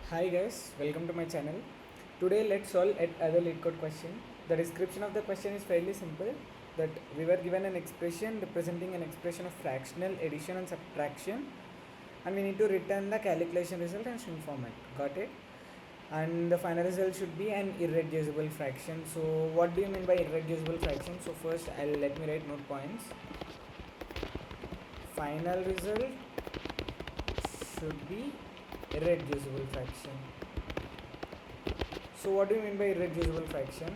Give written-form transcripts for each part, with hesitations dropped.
Hi guys, welcome to my channel. Today let's solve yet other lead code question. The description of the question is fairly simple, that we were given an expression representing an expression of fractional addition and subtraction, and we need to return the calculation result in string format. Got it? And the final result should be an irreducible fraction. So what do you mean by irreducible fraction? So first let me write note points. Final result should be irreducible fraction. So what do you mean by irreducible fraction?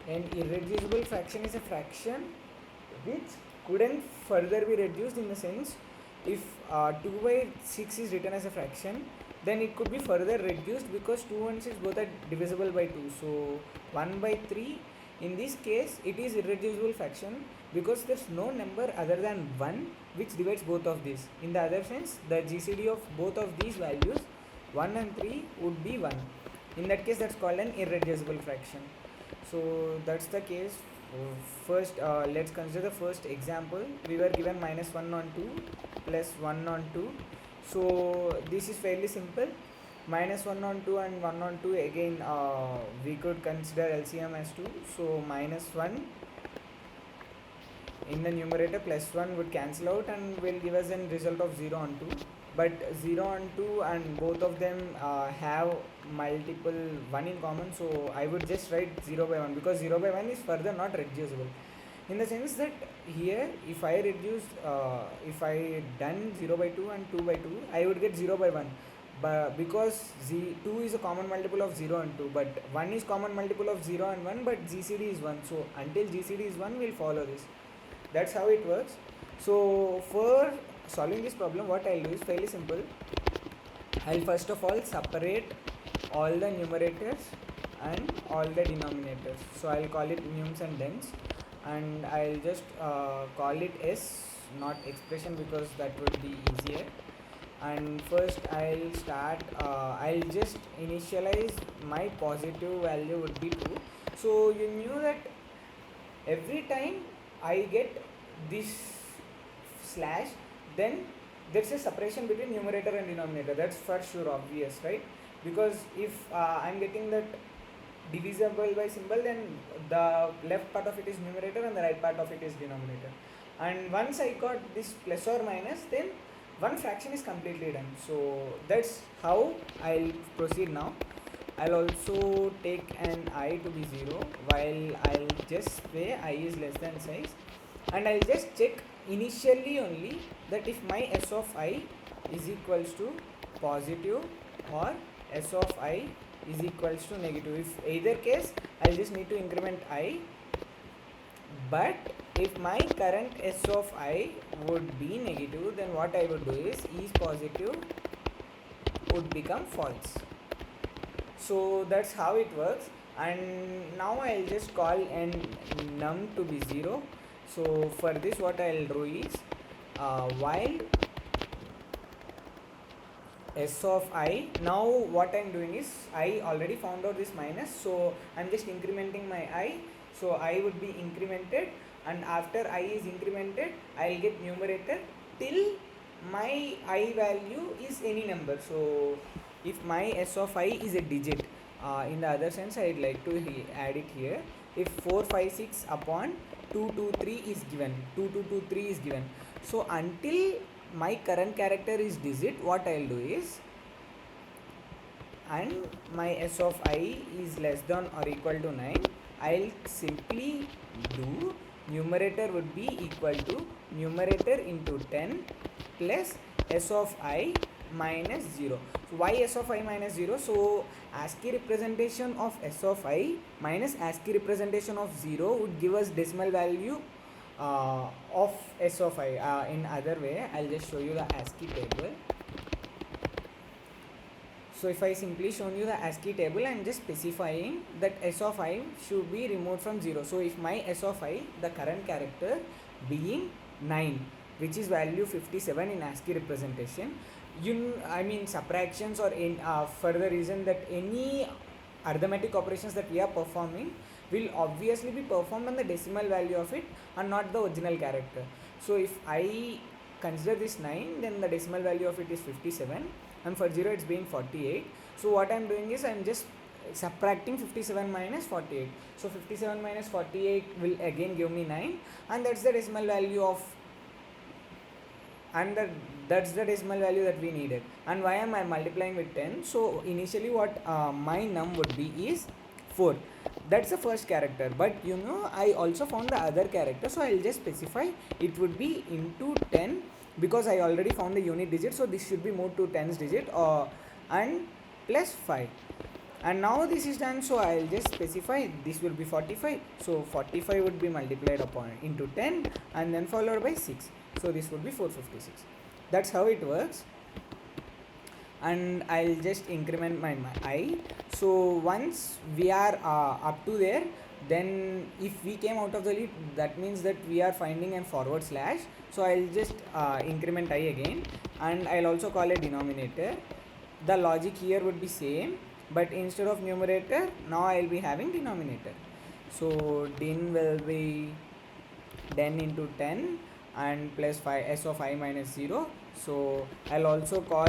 An irreducible fraction is a fraction which couldn't further be reduced, in the sense if 2 by 6 is written as a fraction, then it could be further reduced because 2 and 6 both are divisible by 2. So 1 by 3, in this case it is irreducible fraction because there's no number other than 1 which divides both of these. In the other sense, the GCD of both of these values 1 and 3 would be 1. In that case, that's called an irreducible fraction. So that's the case. First let's consider the first example. We were given -1 on 2 plus 1 on 2. So this is fairly simple. -1 on 2 and 1 on 2, again we could consider LCM as 2. So -1 in the numerator plus 1 would cancel out and will give us a result of 0 on 2. But 0 on 2 and both of them have multiple 1 in common, so I would just write 0 by 1 because 0 by 1 is further not reducible, in the sense that here if I reduce if I done 0 by 2 and 2 by 2, I would get 0 by 1. But because 2 is a common multiple of 0 and 2, but 1 is common multiple of 0 and 1, but GCD is 1. So until GCD is 1, we'll follow this. That's how it works. So for solving this problem, what I'll do is fairly simple. I'll first of all separate all the numerators and all the denominators. So I'll call it nums and dens, and I'll just call it S, not expression, because that would be easier. And first I'll start I'll just initialize my positive value would be 2. So you knew that every time I get this slash, then there's a separation between numerator and denominator. That's for sure obvious, right? Because if I'm getting that divisible by symbol, then the left part of it is numerator and the right part of it is denominator. And once I got this plus or minus, then one fraction is completely done. So that's how I'll proceed now. I'll also take an I to be 0, while I'll just say I is less than size, and I'll just check initially only that if my S of I is equals to positive or S of I is equals to negative. If either case, I'll just need to increment I. But if my current S of I would be negative, then what I would do is positive would become false. So that's how it works. And now I'll just call n num to be 0. So for this, what I'll do is while S of I, now what I'm doing is I already found out this minus, so I'm just incrementing my I. So I would be incremented, and after I is incremented, I'll get numerator till my I value is any number. So if my S of I is a digit, in the other sense I'd like to add it here. If 4, 5, 6 upon 2, 2, 3 is given, 2, 2, 2, 3 is given. So until my current character is digit, what I'll do is, and my S of I is less than or equal to 9, I'll simply do numerator would be equal to numerator into 10 plus S of I minus 0. So why S of I minus 0? So ASCII representation of S of I minus ASCII representation of 0 would give us decimal value of S of I. In other way, I'll just show you the ASCII table. So if I simply show you the ASCII table, I'm just specifying that S of I should be removed from 0. So if my S of I, the current character being 9, which is value 57 in ASCII representation, subtractions or in for the reason that any arithmetic operations that we are performing will obviously be performed on the decimal value of it and not the original character. So if I consider this 9, then the decimal value of it is 57, and for 0 it's being 48. So what I'm doing is I'm just subtracting 57 minus 48. So 57 minus 48 will again give me 9, and that's the decimal value of, and that's the decimal value that we needed. And why am I multiplying with 10? So initially what my num would be is 4. That's the first character, but I also found the other character, so I'll just specify it would be into 10, because I already found the unit digit, so this should be moved to tens digit, and plus 5. And now this is done, so I'll just specify this will be 45. So 45 would be multiplied upon into 10 and then followed by 6. So this would be 456. That's how it works. And I'll just increment my I. So once we are up to there, then if we came out of the lead, that means that we are finding a forward slash. So I'll just increment I again, and I'll also call a denominator. The logic here would be same, but instead of numerator, now I'll be having denominator. So din will be 10 into 10 and plus 5 s of I minus 0. So I'll also call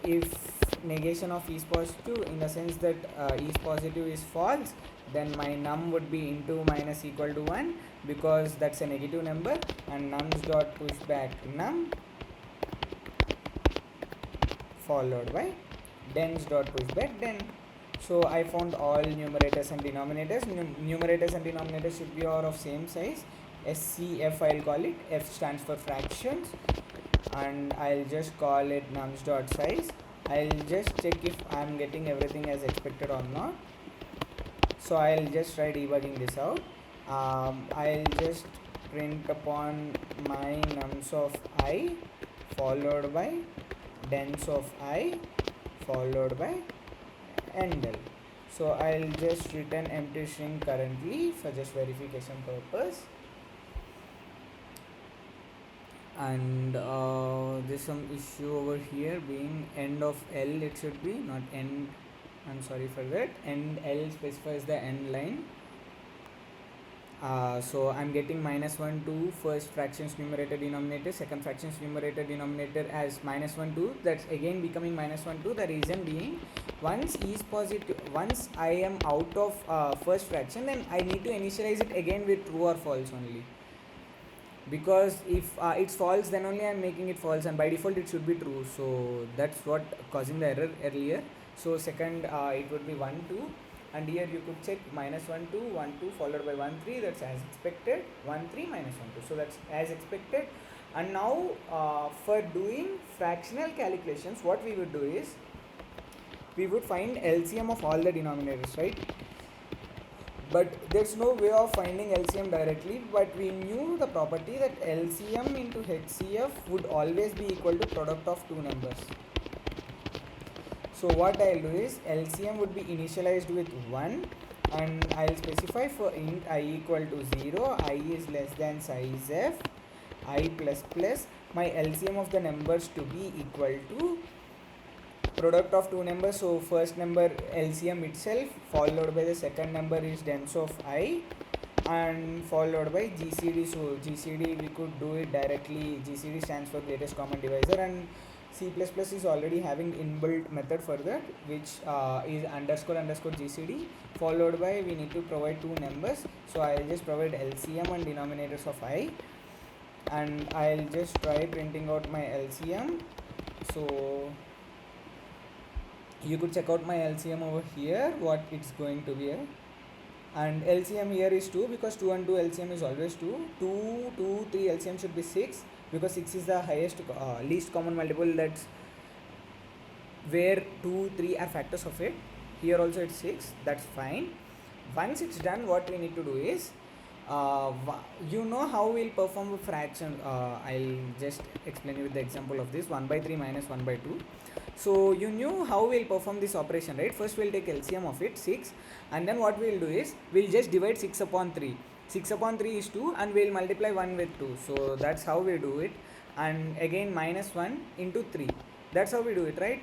if negation of is positive, in the sense that is positive is false, then my num would be into minus equal to 1, because that's a negative number, and nums dot pushback num followed by dens dot pushback den. So I found all numerators and denominators. Numerators and denominators should be all of same size. SCF I'll call it. F stands for fractions, and I'll just call it nums dot size. I'll just check if I'm getting everything as expected or not. So I'll just try debugging this out. I'll just print upon my nums of I followed by dens of I followed by endl. So I'll just return empty string currently for just verification purpose. And there's some issue over here, being end of L, it should be not end. I'm sorry for that. End L specifies the end line. So I'm getting minus 1 2 first fractions numerator denominator, second fractions numerator denominator as minus 1 2. That's again becoming minus 1 2. The reason being, once is positive, once I am out of first fraction, then I need to initialize it again with true or false only. Because if it's false, then only I'm making it false, and by default it should be true. So that's what causing the error earlier. So second it would be 1 2. And here you could check minus 1 2 1 2 followed by 1 3. That's as expected. 1 3 minus 1 2. So that's as expected. And now for doing fractional calculations, what we would do is we would find LCM of all the denominators, right? But there's no way of finding LCM directly, but we knew the property that LCM into HCF would always be equal to product of two numbers. So what I'll do is LCM would be initialized with 1, and I'll specify for int I equal to 0, I is less than size f, I plus plus, my LCM of the numbers to be equal to product of two numbers. So first number LCM itself followed by the second number is dens of I and followed by GCD. So GCD we could do it directly. GCD stands for greatest common divisor, and C++ is already having inbuilt method for that, which is underscore underscore GCD followed by we need to provide two numbers. So I'll just provide LCM and denominators of I, and I'll just try printing out my LCM. So you could check out my LCM over here, what it's going to be here. And LCM here is 2, because 2 and 2 LCM is always 2. 2, 2, 3 LCM should be 6, because 6 is the highest least common multiple, that's where 2, 3 are factors of it. Here also it's 6, that's fine. Once it's done, what we need to do is you know how we'll perform a fraction. I'll just explain you with the example of this 1 by 3 minus 1 by 2. So you knew how we'll perform this operation, right? First we'll take LCM of it 6, and then what we'll do is we'll just divide 6 upon 3. 6 upon 3 is 2, and we'll multiply 1 with 2. So that's how we do it. And again minus 1 into 3, that's how we do it, right?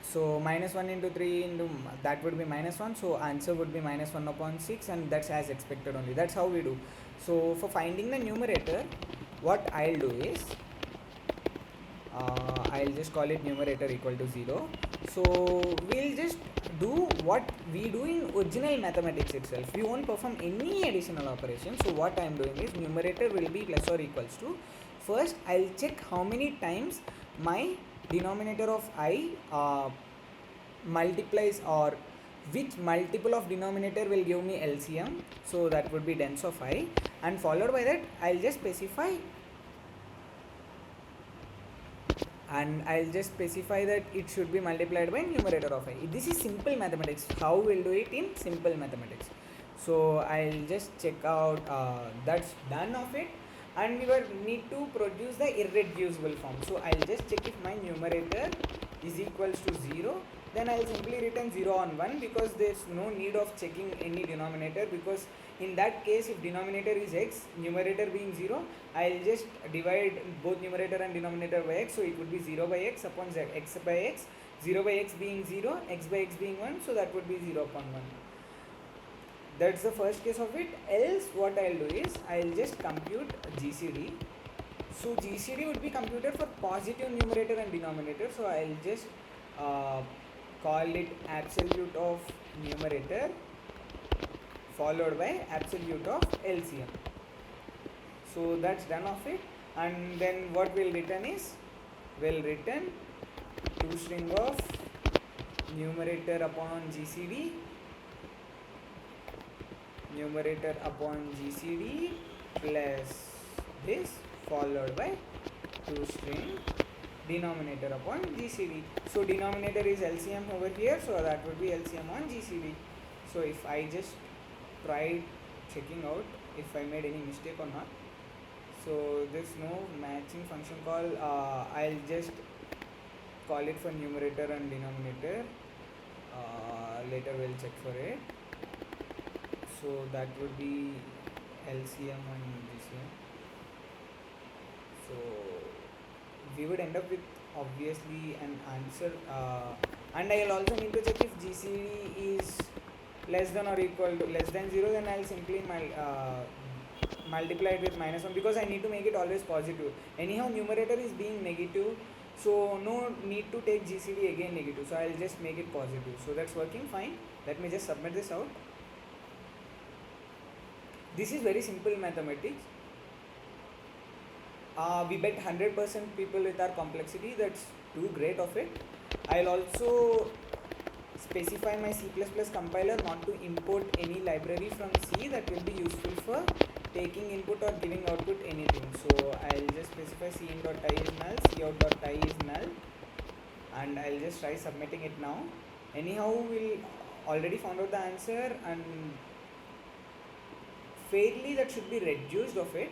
So minus 1 into 3 into that would be minus 1. So answer would be minus 1 upon 6, and that's as expected only. That's how we do. So for finding the numerator, what I'll do is I'll just call it numerator equal to 0. So we'll just do what we do in original mathematics itself. We won't perform any additional operation. So what I'm doing is numerator will be plus or equals to, first I'll check how many times my denominator of I multiplies, or which multiple of denominator will give me LCM. So that would be dens of I, and followed by that I'll just specify that it should be multiplied by numerator of I. This is simple mathematics, how we'll do it in simple mathematics. So I'll just check out that's done of it, and we will need to produce the irreducible form. So I'll just check if my numerator is equals to 0, then I'll simply return 0 on 1, because there's no need of checking any denominator, because in that case if denominator is x, numerator being 0, I'll just divide both numerator and denominator by x, so it would be 0 by x upon z, x by x, 0 by x being 0, x by x being 1, so that would be 0 upon 1. That's the first case of it. Else what I'll do is I'll just compute GCD. So GCD would be computed for positive numerator and denominator, so I'll just call it absolute of numerator followed by absolute of LCM. So that's done of it, and then what we'll return is, we'll return toString of numerator upon GCD, numerator upon GCD plus this followed by toString denominator upon GCD. So denominator is LCM over here, so that would be LCM on GCD. So if I just try checking out if I made any mistake or not, so there's no matching function call. I'll just call it for numerator and denominator, later we'll check for it. So that would be LCM and GCM. So we would end up with obviously an answer, and I'll also need to check if GCD is less than or equal to less than 0, then I'll simply multiply it with -1, because I need to make it always positive. Anyhow numerator is being negative, so no need to take GCD again negative, so I'll just make it positive. So that's working fine. Let me just submit this out. This is very simple mathematics. We bet 100% people with our complexity, that's too great of it. I'll also specify my C++ compiler not to import any library from C that will be useful for taking input or giving output anything. So I'll just specify cin.i is null, cout.i is null, and I'll just try submitting it now. Anyhow, we'll already found out the answer, and fairly that should be reduced of it.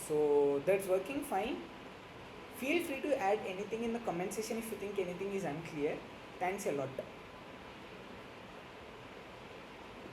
So that's working fine. Feel free to add anything in the comment section if you think anything is unclear. Thanks a lot.